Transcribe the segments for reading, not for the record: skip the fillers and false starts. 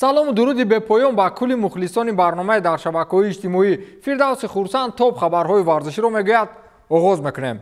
салому дуруди бепоён ба кулли мухлисони барномаи дар шабакаҳои иҷтимоӣ. Фирдавси Хурсанд топ хабарҳои варзиширо мегӯяд. оғоз мекунем.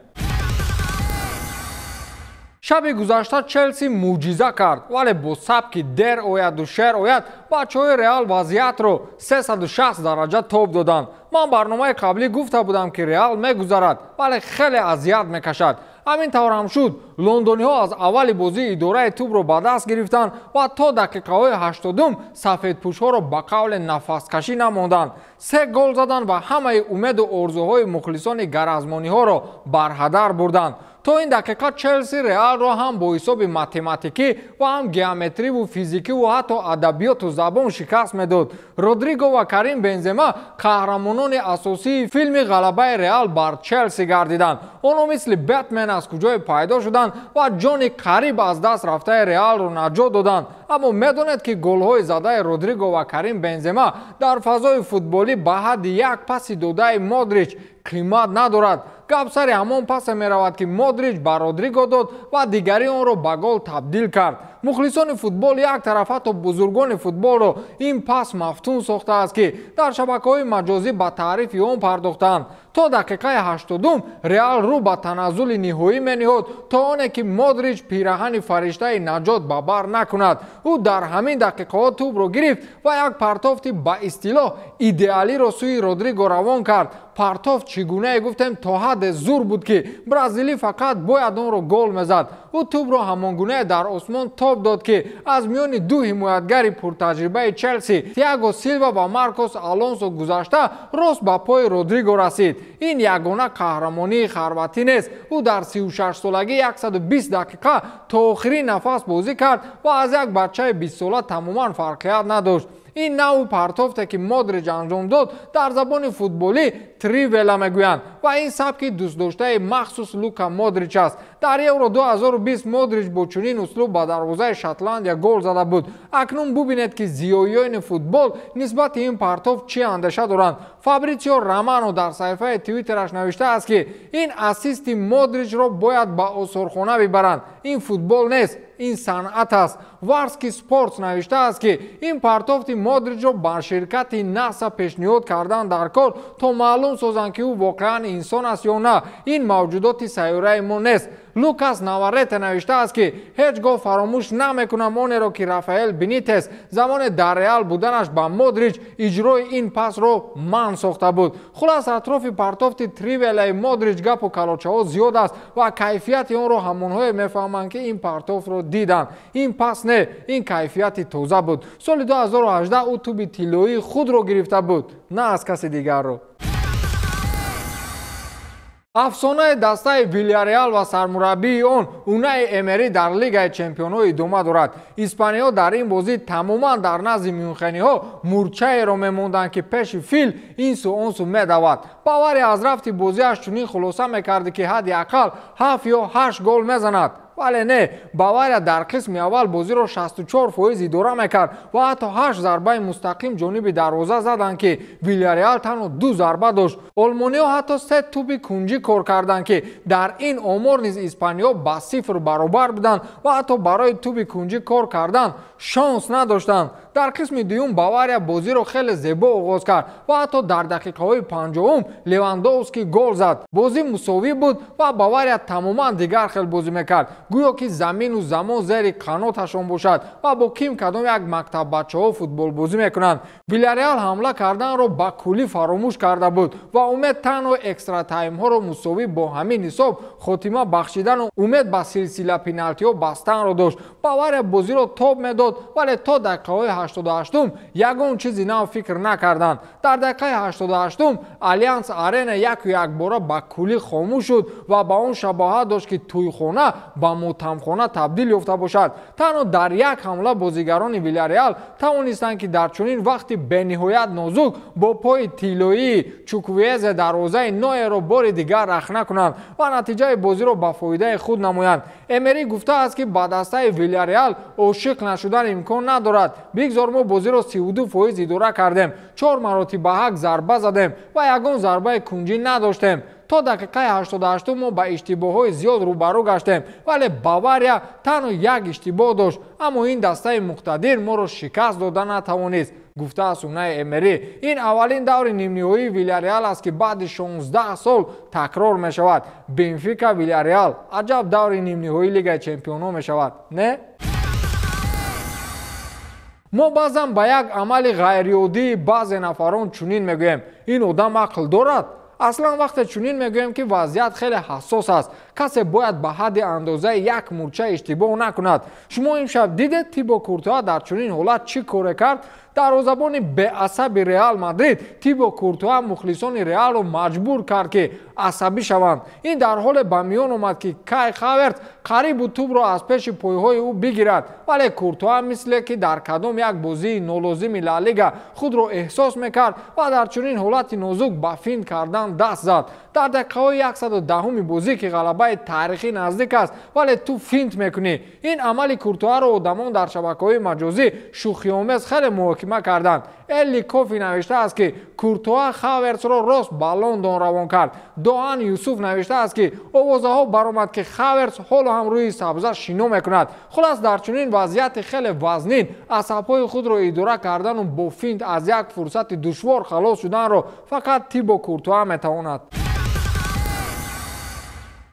шаби гузашта Челси мӯъҷиза кард, вале бо сабки дер ояду шер ояд бачаҳои Реал вазъиятро 360 дараҷа тоб доданд. ман барномаи қаблӣ гуфта будам ки Реал мегузарад, вале хеле азият мекашад. ҳамин тавр ҳам шуд. лондониҳо аз аввали бозӣ идораи тӯбро ба даст гирифтанд ва то дақиқаҳои 80 сафедпӯшҳоро ба қавле нафаскашӣ намонданд. 3 гол заданд ва ҳамаи умеду орзуҳои мухлисони гаразмониҳоро барҳадар бурданд. то ин дақиқа Челси Реалро ҳам бо ҳисоби математикӣ ва ҳам геометриву физикиву ҳатто адабиёту забон шикаст медод. Родриго ва Карим Бензема қаҳрамонони асосии филми ғалабаи Реал бар Челси гардиданд. онҳо мисли Бэтмен аз куҷое пайдо шуданд ва ҷони қариб аз даст рафтаи Реалро наҷот доданд. аммо медонед ки голҳои задаи Родриго ва Карим Бензема дар фазои футболӣ ба ҳадди як паси додаи Модрич қимат надорад. гап сари ҳамон пасе меравад ки Модрич ба Родриго дод ва дигари онро ба гол табдил кард. мухлисони футбол як тараф ҳатто бузургони футболро ин пас мафтун сохтааст ки дар шабакаҳои маҷозӣ ба таърифи он пардохтанд. то дақиқаи 80 Реал рӯ ба таназзули ниҳоӣ мениҳод то оне ки Модрич пираҳани фариштаи наҷот ба бар накунад. ӯ дар ҳамин дақиқаҳо тӯбро гирифт ва як партофти ба истилоҳ идеалиро сӯи Родриго равон кард. партоф чӣ гунае гуфтем то ҳадде зур буд ки бразилӣ фақат бояд онро гол мезад. ӯ тӯбро ҳамон гунае дар осмон тоб дод ки аз миёни ду ҳимоятгари пуртаҷрибаи Челси Тиаго Силва ва Маркос Алонсо гузашта рост ба пои Родриго расид. ин ягона қаҳрамонии харватӣ нест. ӯ дар 36 солагӣ 120 дақиқа то охирин нафас бозӣ кард ва аз як бачаи 20 сола тамоман фарқият надошт. ин навъи партофте ки Модрич анҷом дод дар забони футболӣ тривела мегӯянд ва ин сабки дӯстдоштаи махсус Лука Модрич аст. дар Евро 2020 Модрич бо чунин услуб ба дарвозаи Шотландия гол зада буд. акнун бубинед ки зиёиёни футбол нисбати ин партоф чӣ андеша доранд. Фабрицио Романо дар саҳифаи твиттераш навиштааст ки ин ассисти Модричро бояд ба осорхона бибаранд. ин футбол нест, ин санъат аст. Варски Спортс навиштааст ки ин партофти Модричро ба ширкати НАСА пешниҳод кардан дар кор то маълум созанд ки ӯ воқеан инсон аст ё на. ин мавҷудоти сайёраи мо нест. Лукас Наварете навиштааст ки ҳеҷ гоҳ фаромӯш намекунам онеро ки Рафаэл Бенитес замоне дар Реал буданаш ба Модрич иҷрои ин пасро манъ сохта буд. хулас атрофи партофти тривелаи Модрич гапу калочаҳо зиёд аст ва кайфияти онро ҳамонҳое мефаҳманд ки ин партофро диданд. ин пас не, ин кайфияти тоза буд. соли 2018 ӯ тӯби тиллоии худро гирифта буд, на аз каси дигарро. афсонаи дастаи Вильяреал ва сармураббии он Унаи Эмери дар Лигаи Чемпионҳо идома дорад. испаниҳо дар ин бозӣ тамоман дар назди мюнхениҳо мурчаеро мемонданд ки пеши фил инсу онсу медавад. Бавария аз рафти бозиаш чунин хулоса мекарди ки ҳадди ақал 7 ё 8 гол мезанад. вале не, Бавария дар қисми аввал бозиро 64% идора мекард ва ҳатто 8 зарбаи мустақим ҷониби дарвоза заданд ки Вильяреал танҳо 2 зарба дошт. олмониҳо ҳатто 3 тӯби кунҷӣ кор карданд ки дар ин омор низ испаниҳо ба 0 баробар буданд ва ҳатто барои тӯби кунҷӣ кор кардан шонс надоштанд. дар қисми дуюм Бавария бозиро хеле зебо оғоз кард ва ҳатто дар дақиқаҳои 50 Левандовски гол зад. бозӣ мусовӣ буд ва Бавария тамоман дигар хел бозӣ мекард. гӯё ки замину замон зери қаноташон бошад ва бо ким кадом як мактаббачаҳо футбол бозӣ мекунанд. Вильяреал ҳамла карданро ба куллӣ фаромӯш карда буд ва умед танҳо экстратаймҳоро мусовӣ бо ҳамин ҳисоб хотима бахшидану умед ба силсила пеналтиҳо бастанро дошт. Бавария бозиро тоб медод, вале то дақиқаҳои 88 ягон чизи нав фикр накарданд. дар дақиқаи 88 Алианс Арена яку якбора ба куллӣ хомӯш шуд ва ба он шабоҳат дошт ки тӯйхона ба мотамхона табдил ёфта бошад. танҳо дар як ҳамла бозигарони Вильяреал тавонистанд ки дар чунин вақти бениҳоят нозук бо пои тиллоии Чуквуезе дарвозаи Нойерро бори дигар рахна кунанд ва натиҷаи бозиро ба фоидаи худ намоянд. Эмери гуфтааст ки ба дастаи Вильяреал ошиқ нашудан имкон надорад. бигзор мо бозиро 32% идора кардем, 4 маротиба ҳак зарба задем ва ягон зарбаи кунҷӣ надоштем. то дақиқаи 88 мо ба иштибоҳҳои зиёд рӯбарӯ гаштем, вале Бавария танҳо як иштибоҳ дошт, аммо ин дастаи муқтадир моро шикаст дода натавонист, гуфтааст Унаи Эмери. Ин аввалин даври нимниҳоии Вильяреал аст ки баъди 16 сол такрор мешавад. Бенфика Вильяреал, аҷаб даври нимниҳоии Лигаи Чемпионҳо мешавад, не? мо баъзан ба як амали ғайриоддии баъзе нафарон чунин мегӯем: ин одам ақл дорад? аслан вақте чунин мегӯем ки вазъият хеле ҳассос аст. касе бояд ба ҳадди андозаи як мурча иштибоҳ накунад. шумо имшаб дидед Тибо Куртуа дар чунин ҳолат чӣ коре кард? дарвозабони беасаби Реал Мадрид Тибо Куртуа мухлисони Реалро маҷбур кард ки асабӣ шаванд. ин дар ҳоле ба миён омад ки Кай Хаверц қариб буд тӯбро аз пеши пойҳои ӯ бигирад, вале Куртуа мисле ки дар кадом як бозии нолозими Ла Лига худро эҳсос мекард ва дар чунин ҳолати нозук ба финт кардан даст зад. дар дақиқаҳои 110-уми бозӣ ки ғалабаи таърихӣ наздик аст, вале ту финт мекунӣ. ин амали Куртуаро одамон дар шабакаҳои маҷозӣ шӯхиомез хеле муҳокима карданд. Элли Кофи навиштааст ки Куртуа Хаверцро рост ба Лондон равон кард. Доан Юсуф навиштааст ки овозаҳо баромад ки Хаверц ҳоло ҳам рӯи сабза шино мекунад. хулас дар чунин вазъияти хеле вазнин асабҳои худро идора кардану бо финт аз як фурсати душвор халос шуданро фақат Тибо Куртуа метавонад.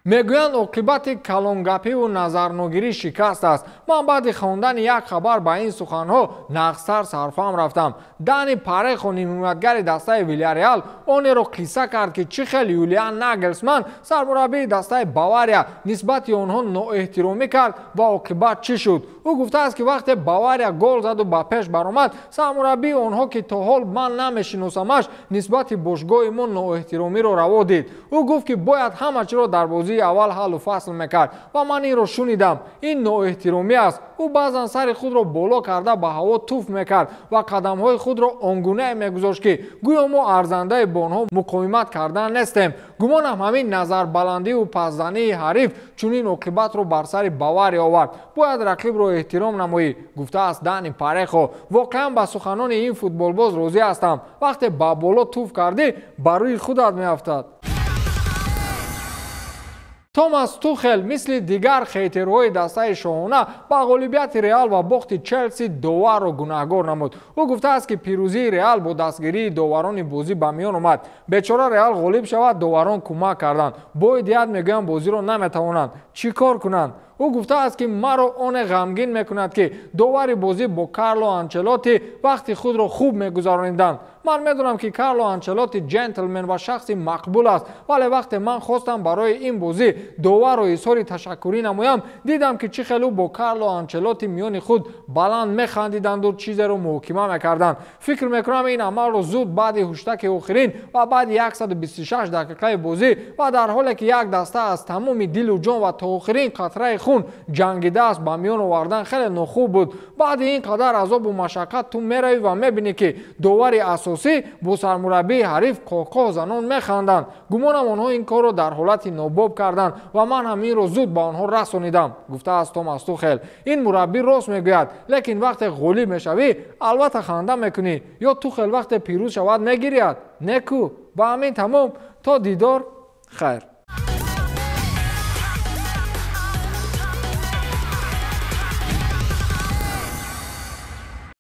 мегӯянд оқибати калонгапиву назарногирӣ шикаст аст. ман баъди хондани як хабар ба ин суханҳо нағзтар сарфам рафтам. Дани Парехо, нимниҳоятгари дастаи Вильяреал, онеро қисса кард ки чӣ хел Юлиан Нагелсман, сармураббии дастаи Бавария, нисбати онҳо ноэҳтиромӣ кард ва оқибат чӣ шуд. ӯ гуфтааст ки вақте Бавария гол заду ба пеш баромад, сармураббии онҳо ки то ҳол ман намешиносамаш, нисбати бошгоҳи мо ноэҳтиромиро раво дид. ӯ гуфт ки бояд ҳама чиро дар бозии аввал ҳаллу фасл мекард ва ман инро шунидам. ин ноэҳтиромӣ аст. ӯ баъзан сари худро боло карда ба ҳаво туф мекард ва қадамҳои худро он гуна мегузошт ки гӯё мо арзандаи бо онҳо муқоимат кардан нестем. гумонам ҳамин назарбаландиву пасзании ҳариф чунин оқибатро бар сари Бавария овард. бояд рақибро эҳтиром намоӣ, гуфтааст Дани Парехо. воқеан ба суханони ин футболбоз розӣ ҳастам. вақте ба боло туф кардӣ ба рӯи худат меафтад. Томас Тухел мисли дигар хейтерҳои дастаи шоҳона ба ғолибияти Реал ва бохти Челси доварро гунаҳгор намуд. ӯ гуфтааст ки пирӯзии Реал бо дастгирии доварони бозӣ ба миён омад. бечора Реал ғолиб шавад, доварон кӯмак карданд. боидият мегӯям бозиро наметавонанд. чӣ кор кунанд? ӯ гуфтааст ки маро оне ғамгин мекунад ки довари бозӣ бо Карло Анчелоти вақти худро хуб мегузаронинданд. ман медонам ки Карло Анчелоти джентлмен ва шахси мақбул аст, вале вақте ман хостам барои ин бозӣ доварро изҳори ташаккурӣ намоям, дидам ки чӣ хел ӯ бо Карло Анчелоти миёни худ баланд механдиданду чизеро муҳокима мекарданд. фикр мекунам ин амалро зуд баъди ҳуштаки охирин ва баъди 126 дақиқаи бозӣ ва дар ҳоле ки як даста аз тамоми дилу ҷон ва то охирин қатраи хун ҷангидааст ба миён овардан хеле нохуб буд. баъди ин қадар азобу машаққат ту меравӣ ва мебинӣ ки довари асосӣ бо сармураббии ҳариф қоҳқоҳ занон механданд. гумонам онҳо ин корро дар ҳолати нобоб карданд ва ман ҳам инро зуд ба онҳо расонидам, гуфтааст Томас Тухел. ин мураббӣ рост мегӯяд, лекин вақте ғолиб мешавӣ албатта ханда мекунӣ. ё Тухел вақте пирӯз шавад мегирияд? Не ку. ба ҳамин тамом, то дидор, хайр.